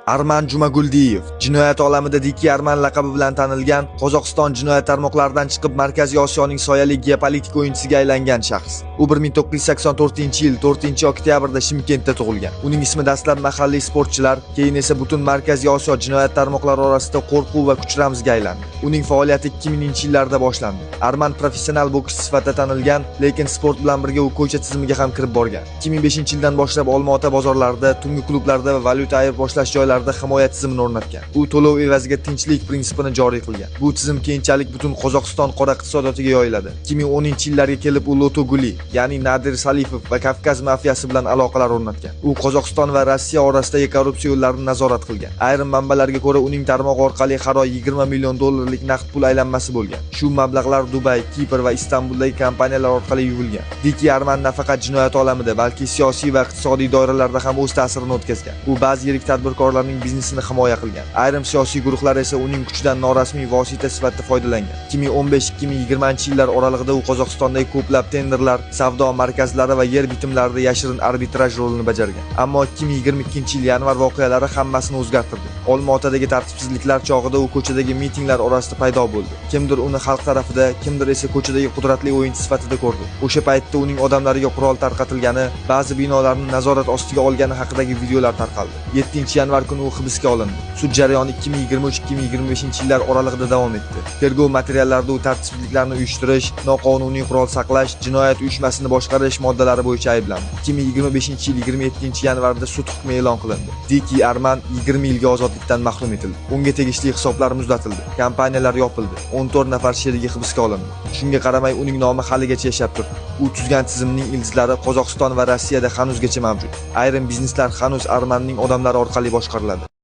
Arman Jumaguldiyev jinoyat olamida Diki Arman laqabi bilan tanilgan Qozog'iston jinoyat tarmoqlaridan chiqib Markaziy Osiyoning soyali geopolitik o'yinchisiga aylangan shaxs. U 1984-yil 4-oktyabrda Shimkentda tug'ilgan. Uning ismi dastlab mahalliy sportchilar, keyin esa butun Markaziy Osiyo jinoyat tarmoqlari orasida qo'rquv va kuch ramziga aylandi. Uning faoliyati 2000-yillarda boshlandi. Arman professional bokschi sifatida tanilgan, lekin sport bilan birga u ko'cha tizimiga ham kirib borgan. 2005-yildan boshlab Olmaota bozorlarida, tungi klublarda va valyuta ayirboshlash joylarida himoya tizimini o'rnatgan. U to'lov evaziga tinchlik prinsipini joriy qilgan. Bu tizim keyinchalik butun Qozog'iston qora iqtisodiyotiga yoyiladi. 2010-yillarga kelib u Loto Guli, ya'ni Nadir Salipov va Kavkaz mafiyasi bilan aloqalar o'rnatgan. U Qozog'iston va Rossiya orasidagi korrupsiya yo'llarini nazorat qilgan. Ayrim manbalarga ko'ra, uning tarmog'i orqali har oy $20 million naqd pul aylanmasi bo'lgan. Shu mablag'lar Dubay, Kipr va Istanbuldagi kompaniyalar orqali yuvilgan. Diki Arman nafaqat jinoyat olamida, balki siyosiy va iqtisodiy doiralarda ham o'z ta'sirini o'tkazgan. U ba'zi yirik tadbirkorlarning biznesini himoya qilgan. Ayrim siyosiy guruhlar esa uning kuchidan norasmiy vosita sifatida foydalangan. 2015-2020 yillar oralig'ida u Qozog'istondagi ko'plab tenderlar, savdo markazlari va yer bitimlarida yashirin arbitraj rolini bajargan. Ammo 2022-yil yanvar voqealari hammasini o'zgartirdi. Olmaotadagi tartibsizliklar chog'ida u ko'chadagi mitinglar orasida paydo bo'ldi. Kimdir uni xalq tarafida, kimdir esa ko'chadagi qudratli o'yinchi sifatida ko'rdi. O'sha paytda uning odamlariga qurol tarqatilgani, ba'zi binolarni nazorat ostiga olgani haqidagi videolar tarqaldi. 7-yanvar kuni u hibsga olindi. Sud jarayoni 2023-2025-yillar oralig'ida davom etdi. Tergov materiallarida u tartibsizliklarni uyushtirish, noqonuniy qurol saqlash, jinoyat uyushmasini boshqarish moddalari bo'yicha ayblandi. 2025-yil 27-yanvarda sud hukmi e'lon qilindi. Diki Arman 20 yilga ozodlikdan mahrum etildi. Unga tegishli hisoblar muzlatildi. Kompaniyalar yopildi. 14 nafar sherigi hibsga olindi. Shunga qaramay uning nomi haligacha yashab turibdi. U tuzgan tizimning ildizlari Qozog'iston va Rossiyada hanuzgacha mavjud. Ayrim bizneslar hanuz Armanning odamlari orqali boshqariladi.